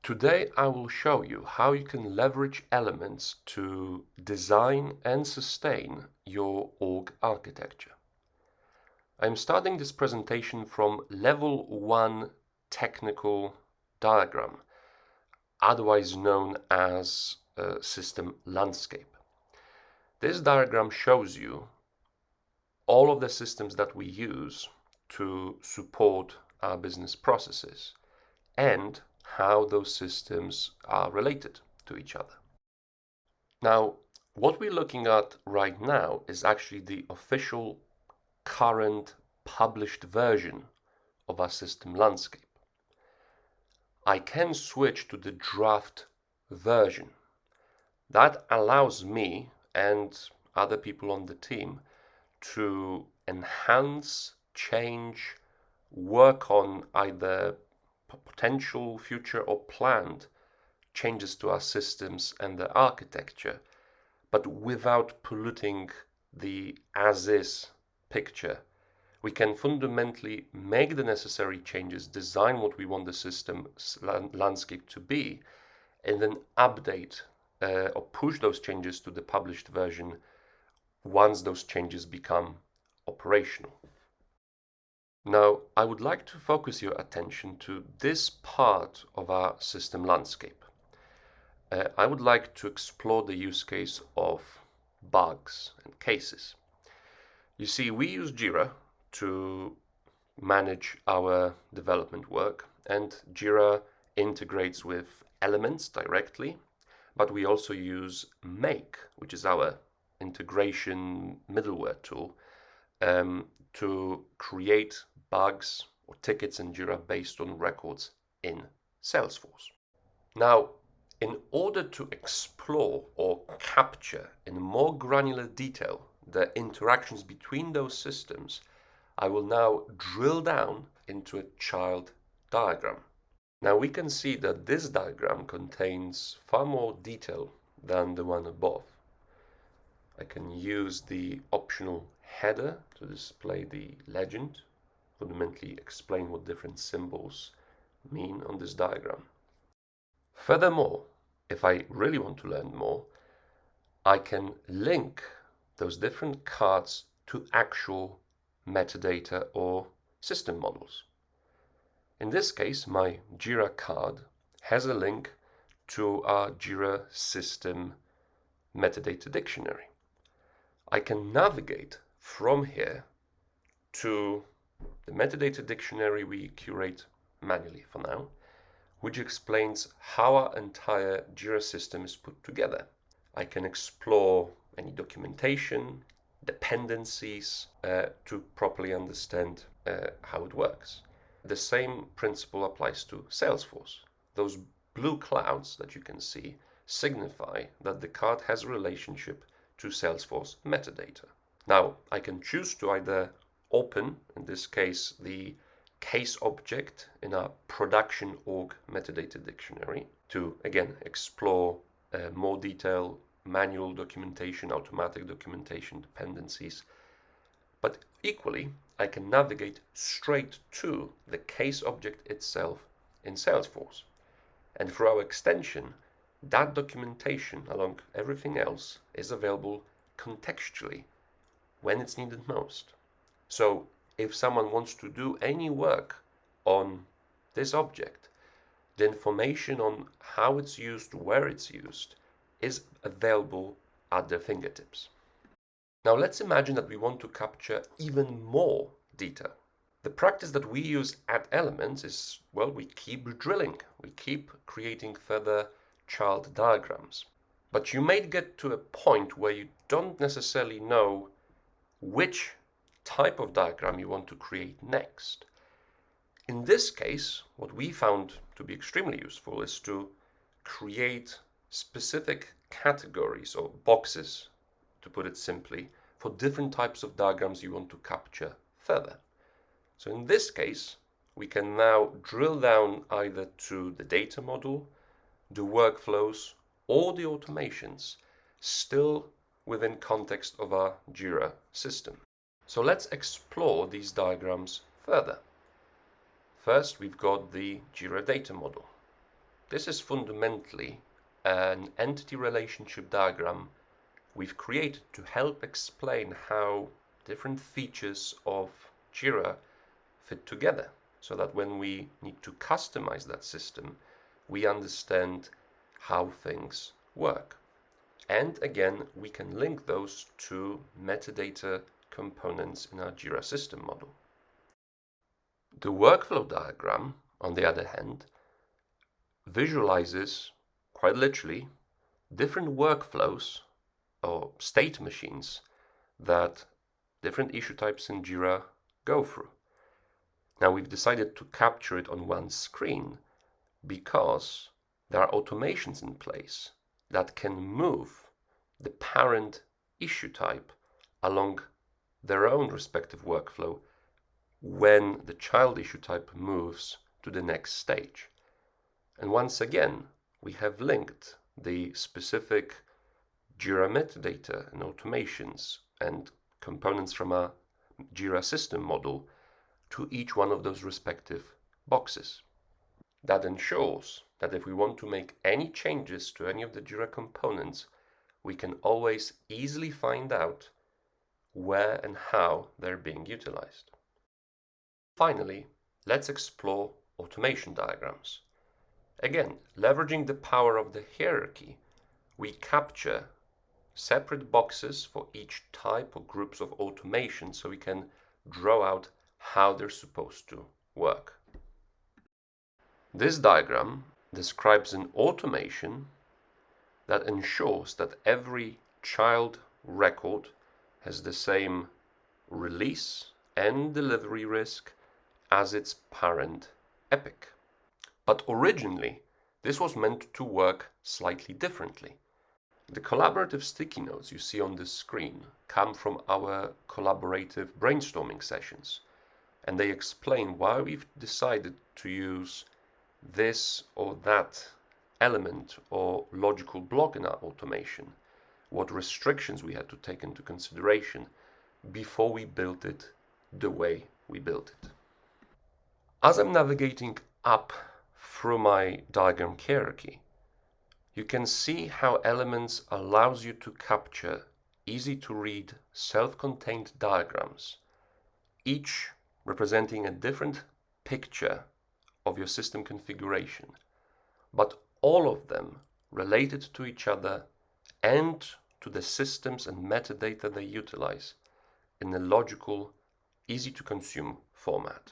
Today I will show you how you can leverage Elements to design and sustain your org architecture. I'm starting this presentation from Level 1 Technical Diagram, otherwise known as System Landscape. This diagram shows you all of the systems that we use to support our business processes and how those systems are related to each other. Now, what we're looking at right now is actually the official current published version of our system landscape. I can switch to the draft version. That allows me and other people on the team to enhance, change, work on either potential future or planned changes to our systems and the architecture, but without polluting the as-is picture. We can fundamentally make the necessary changes, design what we want the system landscape to be, and then update or push those changes to the published version once those changes become operational. Now, I would like to focus your attention to this part of our system landscape. I would like to explore the use case of bugs and cases. You see, we use Jira to manage our development work, and Jira integrates with Elements directly, but we also use Make, which is our integration middleware tool, to create bugs or tickets in Jira based on records in Salesforce. Now, in order to explore or capture in more granular detail the interactions between those systems, I will now drill down into a child diagram. Now we can see that this diagram contains far more detail than the one above. I can use the optional header to display the legend, fundamentally explain what different symbols mean on this diagram. Furthermore, if I really want to learn more, I can link those different cards to actual metadata or system models. In this case, my Jira card has a link to our Jira system metadata dictionary. I can navigate from here to the metadata dictionary we curate manually for now, which explains how our entire Jira system is put together. I can explore any documentation, dependencies to properly understand how it works. The same principle applies to Salesforce. Those blue clouds that you can see signify that the card has a relationship to Salesforce metadata. Now, I can choose to either open, in this case, the case object in our production org metadata dictionary to, again, explore more detail, manual documentation, automatic documentation, dependencies. But equally, I can navigate straight to the case object itself in Salesforce. And for our extension, that documentation, along everything else, is available contextually when it's needed most. So if someone wants to do any work on this object, the information on how it's used, where it's used, is available at their fingertips. Now let's imagine that we want to capture even more detail. The practice that we use at Elements is, well, we keep drilling, we keep creating further child diagrams. But you may get to a point where you don't necessarily know which type of diagram you want to create next. In this case, what we found to be extremely useful is to create specific categories or boxes, to put it simply, for different types of diagrams you want to capture further. So in this case, we can now drill down either to the data model, the workflows, or the automations, still within context of our Jira system. So let's explore these diagrams further. First, we've got the Jira data model. This is fundamentally an entity relationship diagram we've created to help explain how different features of Jira fit together, so that when we need to customize that system, we understand how things work. And again, we can link those to metadata components in our Jira system model. The workflow diagram, on the other hand, visualizes, quite literally, different workflows or state machines that different issue types in Jira go through. Now we've decided to capture it on one screen because there are automations in place that can move the parent issue type along their own respective workflow when the child issue type moves to the next stage. And once again, we have linked the specific Jira metadata and automations and components from our Jira system model to each one of those respective boxes. That ensures that if we want to make any changes to any of the Jira components, we can always easily find out where and how they're being utilized. Finally, let's explore automation diagrams. Again, leveraging the power of the hierarchy, we capture separate boxes for each type or groups of automation so we can draw out how they're supposed to work. This diagram describes an automation that ensures that every child record has the same release and delivery risk as its parent epic. But originally, this was meant to work slightly differently. The collaborative sticky notes you see on this screen come from our collaborative brainstorming sessions, and they explain why we've decided to use this or that element or logical block in our automation, what restrictions we had to take into consideration before we built it the way we built it. As I'm navigating up through my diagram hierarchy, you can see how Elements allows you to capture easy-to-read, self-contained diagrams, each representing a different picture of your system configuration, but all of them related to each other and to the systems and metadata they utilize in a logical, easy-to-consume format.